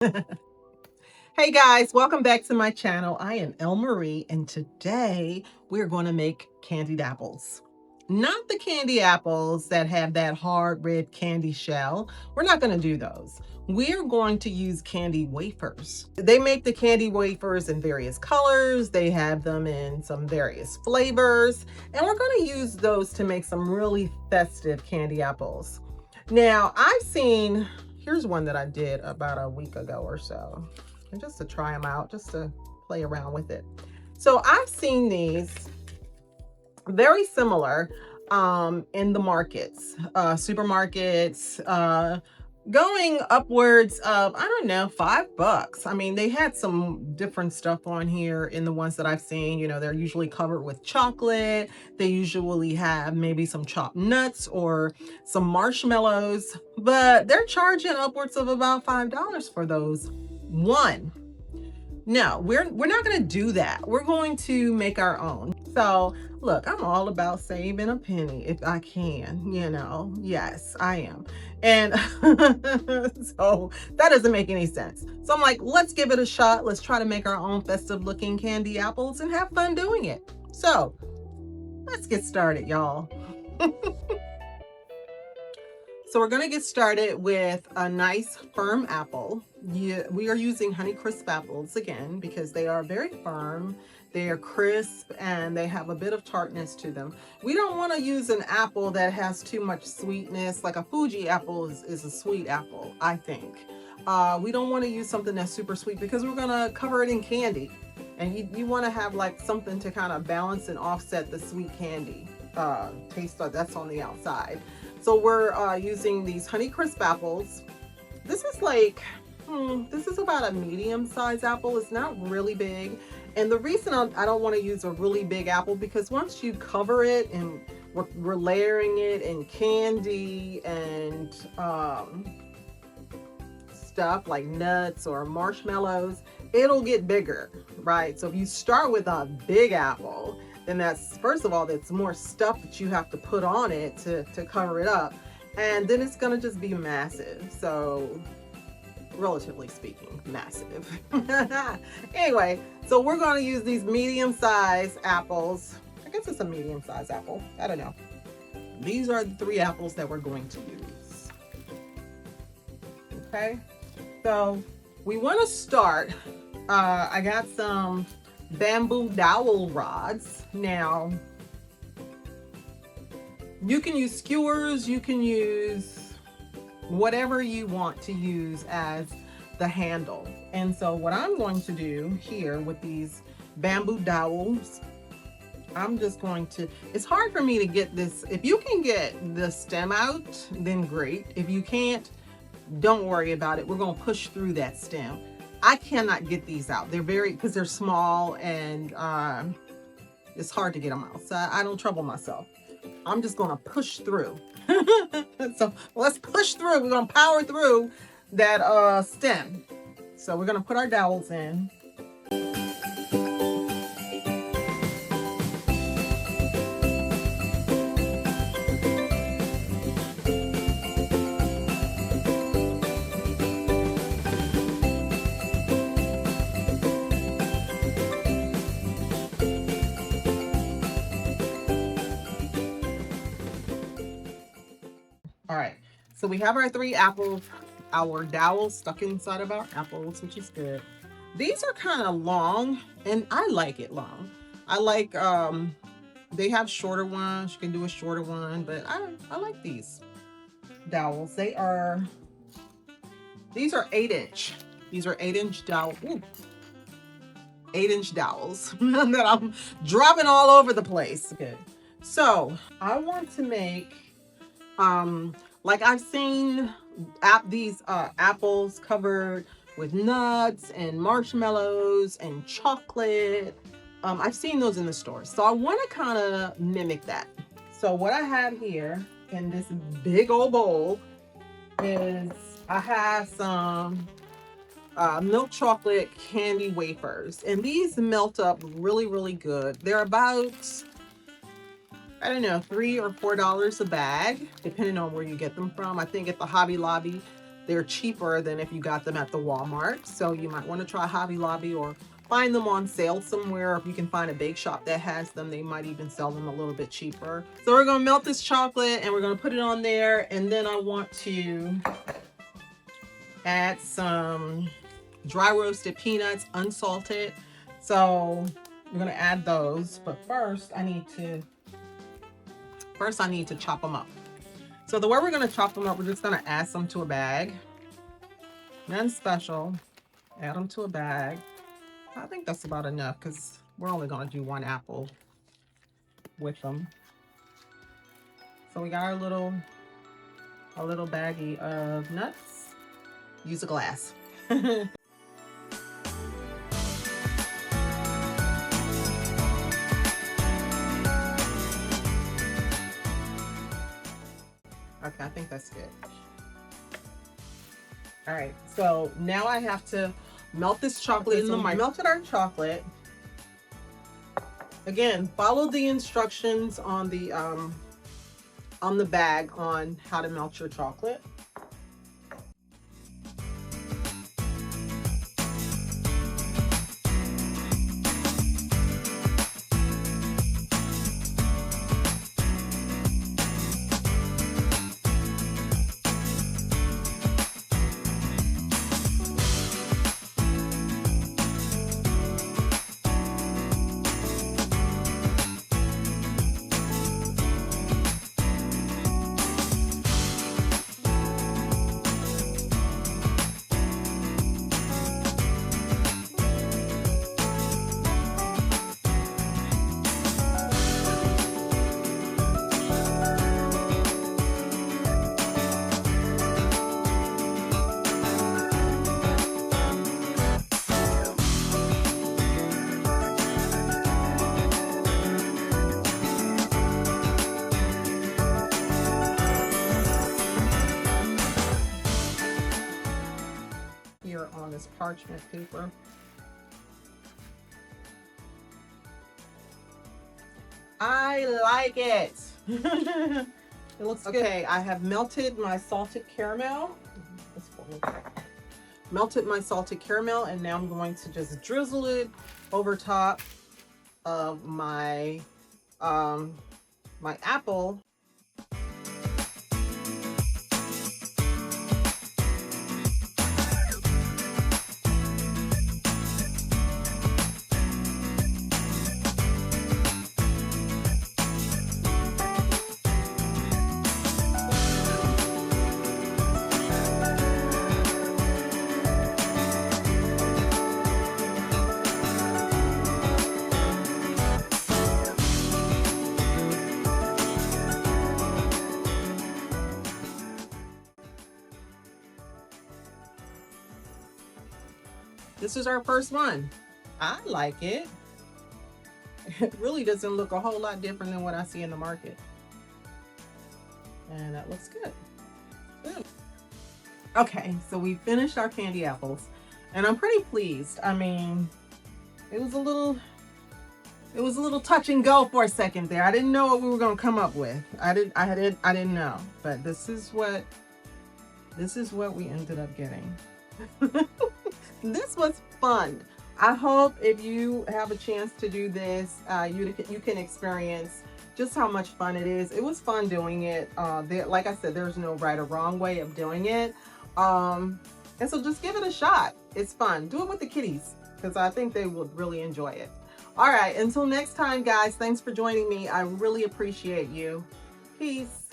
Hey guys, welcome back to my channel. I am El Marie, and today we're going to make candied apples. Not the candy apples that have that hard red candy shell. We're not going to do those. We're going to use candy wafers. They make the candy wafers in various colors. They have them in some various flavors, and we're going to use those to make some really festive candy apples. Now, here's one that I did about a week ago or so, and just to try them out, just to play around with it. So I've seen these very similar in the markets, supermarkets, going upwards of, I don't know, $5. I mean, they had some different stuff on here in the ones that I've seen. You know, they're usually covered with chocolate. They usually have maybe some chopped nuts or some marshmallows, but they're charging upwards of about $5 for those. One. No, we're not going to do that. We're going to make our own. So look, I'm all about saving a penny if I can, you know. Yes, I am. And so that doesn't make any sense. So I'm like, let's give it a shot. Let's try to make our own festive looking candy apples and have fun doing it. So let's get started, y'all. So we're going to get started with a nice firm apple. We are using Honeycrisp apples again because they are very firm, they are crisp, and they have a bit of tartness to them. We don't want to use an apple that has too much sweetness. Like a Fuji apple is a sweet apple, I think. We don't want to use something that's super sweet because we're going to cover it in candy. And you want to have like something to kind of balance and offset the sweet candy taste that's on the outside. So we're using these Honeycrisp apples. This is like, this is about a medium-sized apple. It's not really big. And the reason I don't want to use a really big apple, because once you cover it and we're layering it in candy and stuff like nuts or marshmallows, it'll get bigger, right? So if you start with a big apple, then that's, first of all, that's more stuff that you have to put on it to cover it up. And then it's going to just be massive. So relatively speaking, massive. Anyway, so we're going to use these medium-sized apples. I guess it's a medium-sized apple. I don't know. These are the 3 apples that we're going to use. Okay. So we want to start. I got some bamboo dowel rods. Now, you can use skewers, you can use whatever you want to use as the handle. And so what I'm going to do here with these bamboo dowels, I'm just going to, it's hard for me to get this. If you can get the stem out, then great. If you can't, don't worry about it. We're going to push through that stem. I cannot get these out. They're because they're small, and it's hard to get them out. So I don't trouble myself. I'm just going to push through. So let's push through. We're going to power through that stem. So we're going to put our dowels in. All right, so we have our 3 apples, our dowels stuck inside of our apples, which is good. These are kind of long, and I like it long. I like, they have shorter ones. You can do a shorter one, but I like these dowels. These are 8-inch. These are 8-inch dowels. 8-inch dowels that I'm dropping all over the place. Good. So I want to make, like I've seen these apples covered with nuts and marshmallows and chocolate. I've seen those in the store. So I want to kind of mimic that. So what I have here in this big old bowl is I have some milk chocolate candy wafers. And these melt up really, really good. They're about, I don't know, $3 or $4 a bag, depending on where you get them from. I think at the Hobby Lobby, they're cheaper than if you got them at the Walmart. So you might want to try Hobby Lobby or find them on sale somewhere. If you can find a bake shop that has them, they might even sell them a little bit cheaper. So we're gonna melt this chocolate and we're gonna put it on there, and then I want to add some dry roasted peanuts, unsalted. So we're gonna add those, but first I need to chop them up. So the way we're gonna chop them up, we're just gonna add some to a bag. Nothing special. Add them to a bag. I think that's about enough because we're only gonna do 1 apple with them. So we got our little baggie of nuts. Use a glass. Okay, I think that's good. All right, so now I have to melt this chocolate in the microwave. Melted our chocolate. Again, follow the instructions on the bag on how to melt your chocolate. On this parchment paper. I like it. It looks okay. Good. I have melted my salted caramel. Melted my salted caramel, and now I'm going to just drizzle it over top of my my apple. This is our first one. I like it. It really doesn't look a whole lot different than what I see in the market. And that looks good. Good. Okay, so we finished our candy apples, and I'm pretty pleased. I mean, it was a little touch and go for a second there. I didn't know what we were going to come up with. I didn't know, but this is what we ended up getting. This was fun. I hope if you have a chance to do this, you can experience just how much fun it is. It was fun doing it. Like I said, there's no right or wrong way of doing it. And so just give it a shot. It's fun. Do it with the kiddies because I think they would really enjoy it. All right, until next time, guys, thanks for joining me. I really appreciate you. Peace.